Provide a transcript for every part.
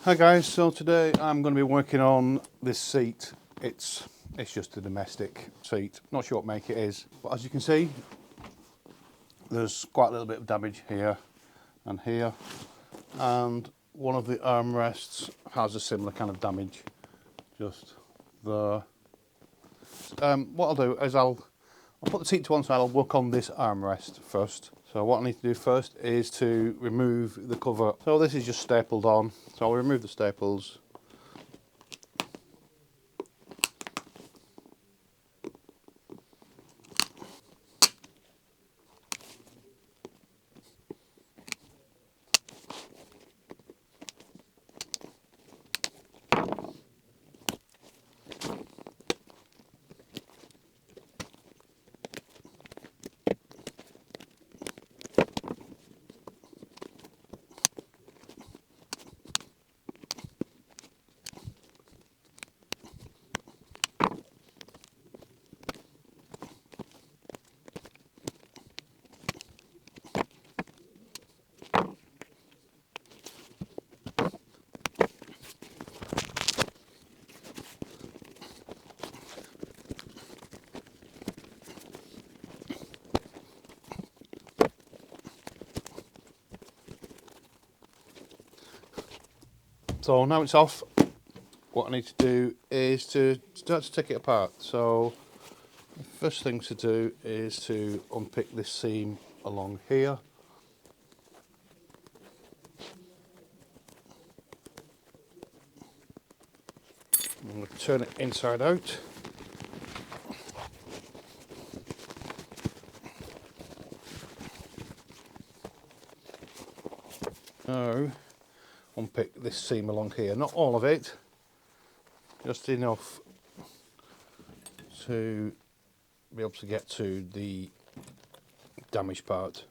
Hi guys, so today I'm going to be working on this seat. It's just a domestic seat, not sure what make it is, but as you can see there's quite a little bit of damage here and here, and one of the armrests has a similar kind of damage just there. What I'll do is I'll put the seat to one side. I'll work on this armrest first. So what I need to do first is to remove the cover. So this is just stapled on, so I'll remove the staples. So now it's off, what I need to do is to start to take it apart. So the first thing to do is to unpick this seam along here. I'm going to turn it inside out. Now unpick this seam along here, not all of it, just enough to be able to get to the damaged part.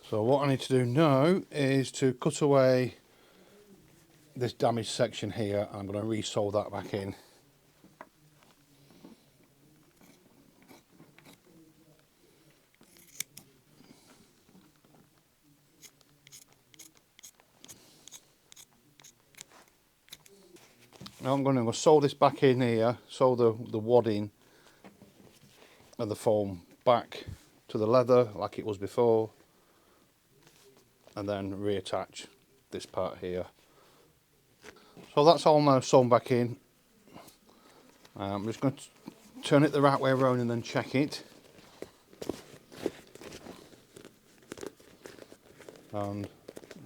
So what I need to do now is to cut away this damaged section here. I'm going to re-sew that back in. Now I'm going to sew this back in here, sew the wadding of the foam back to the leather like it was before, and then reattach this part here. So that's all now sewn back in. I'm just going to turn it the right way around and then check it. And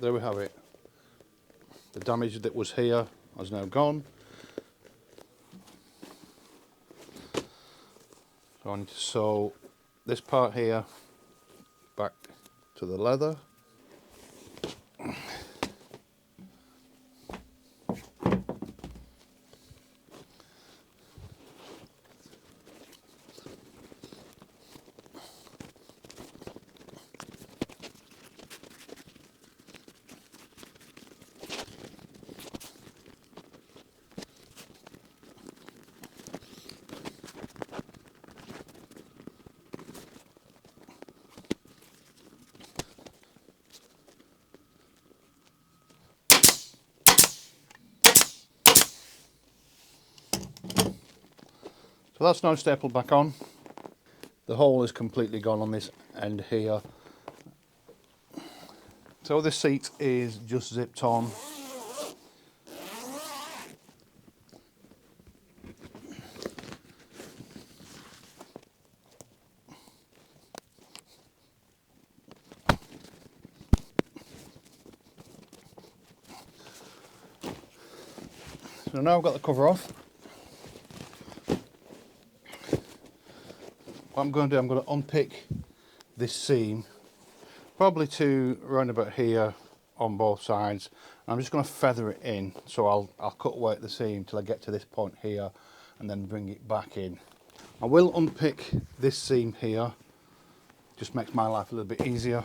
there we have it. The damage that was here has now gone. So I need to sew this part here back to the leather. So that's now stapled back on. The hole is completely gone on this end here. So this seat is just zipped on. So now I've got the cover off. What I'm going to do, I'm going to unpick this seam, probably to round about here on both sides. I'm just going to feather it in, so I'll cut away at the seam till I get to this point here and then bring it back in. I will unpick this seam here, just makes my life a little bit easier.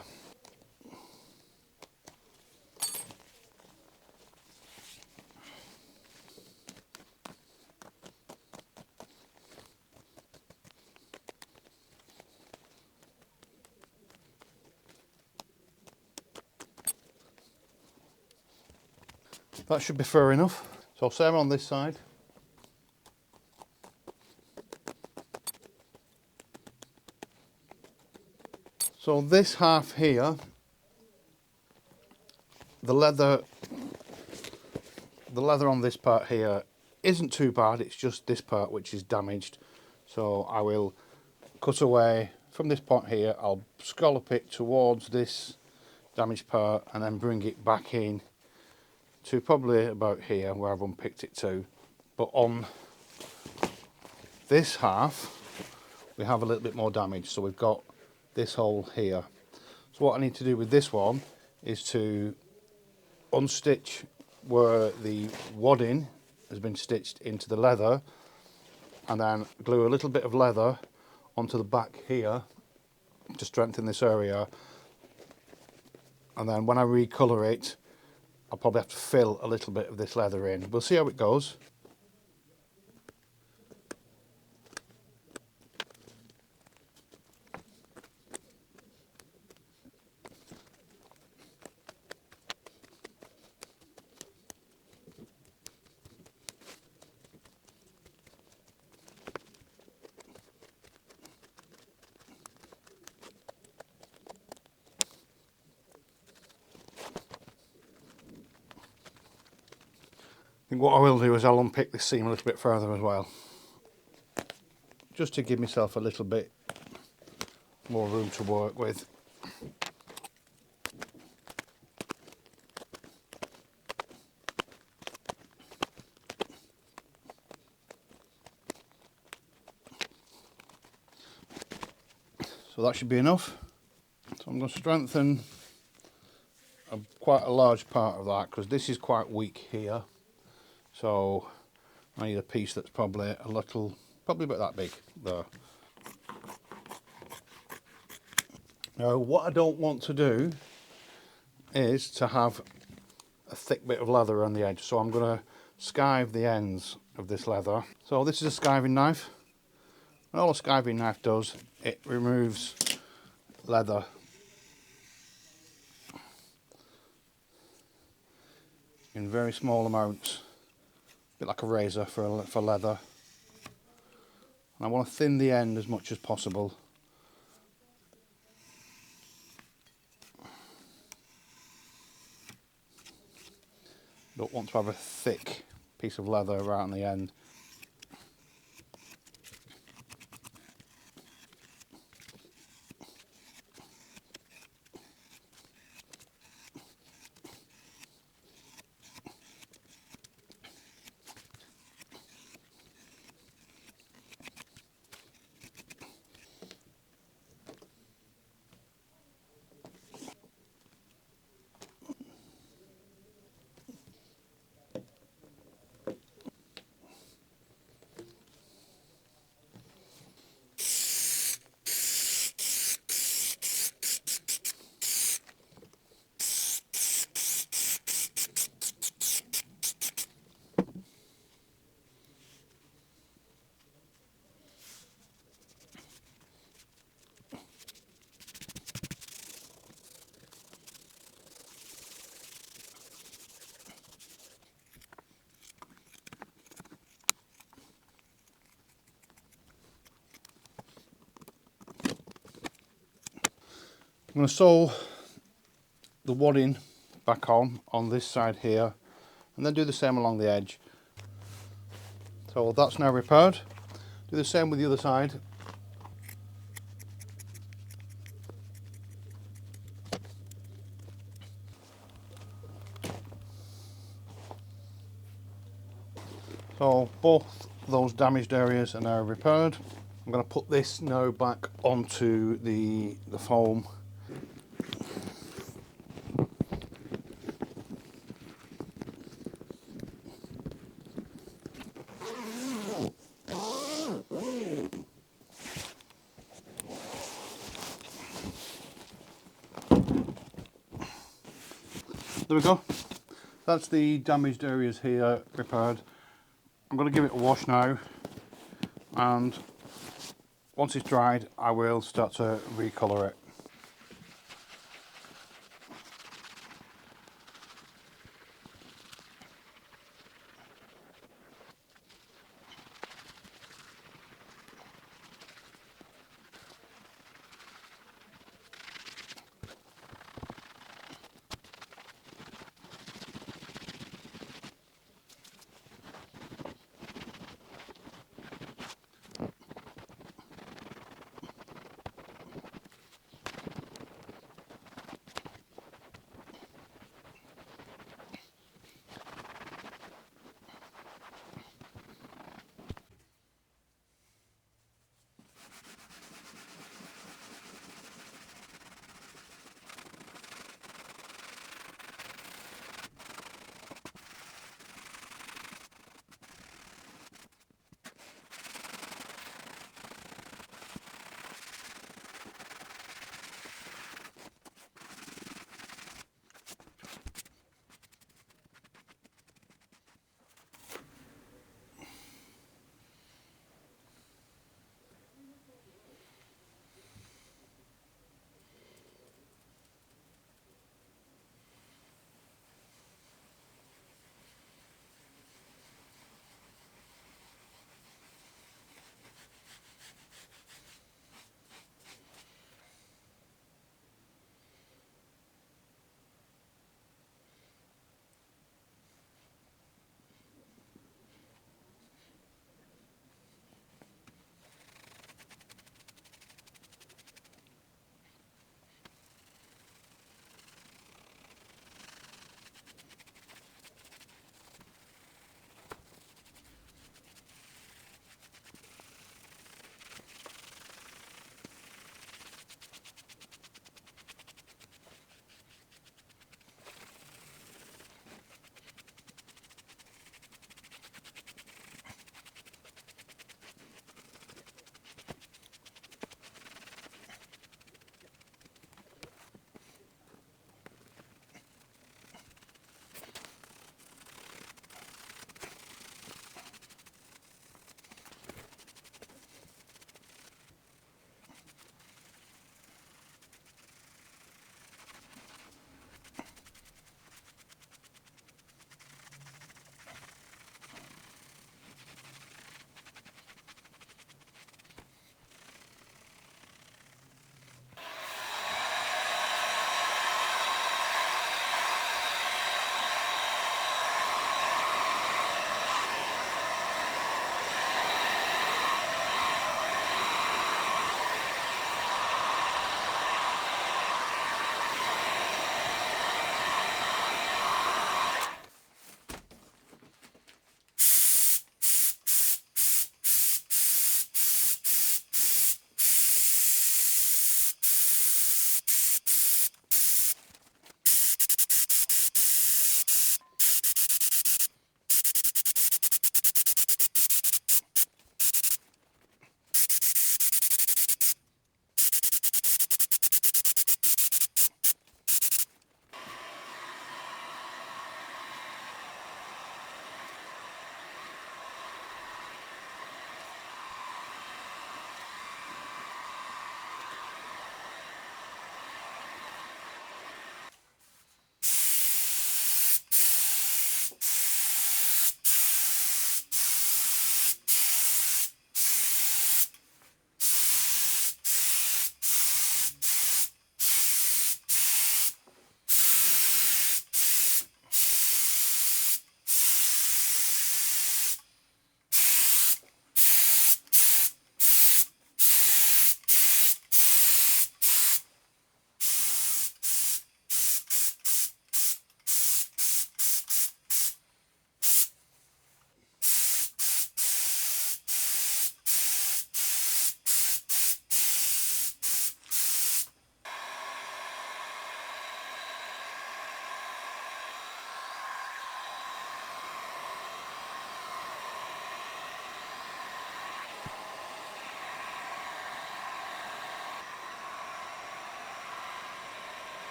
That should be fair enough. So same on this side. So this half here, the leather on this part here isn't too bad, it's just this part which is damaged. So I will cut away from this point here, I'll scallop it towards this damaged part and then bring it back in to probably about here where I've unpicked it to. But on this half we have a little bit more damage, so we've got this hole here. So what I need to do with this one is to unstitch where the wadding has been stitched into the leather and then glue a little bit of leather onto the back here to strengthen this area, and then when I recolour it I'll probably have to fill a little bit of this leather in. We'll see how it goes. I think what I will do is I'll unpick this seam a little bit further as well, just to give myself a little bit more room to work with. So that should be enough. So I'm going to strengthen quite a large part of that because this is quite weak here. So I need a piece that's probably probably about that big there. Now what I don't want to do is to have a thick bit of leather on the edge, so I'm going to skive the ends of this leather. So this is a skiving knife, and all a skiving knife does, it removes leather in very small amounts, a bit like a razor for leather. And I want to thin the end as much as possible. Don't want to have a thick piece of leather right on the end. I'm going to sew the wadding back on this side here and then do the same along the edge. So that's now repaired. Do the same with the other side. So both those damaged areas are now repaired. I'm going to put this now back onto the foam. There we go. That's the damaged areas here repaired. I'm going to give it a wash now, and once it's dried I will start to recolour it.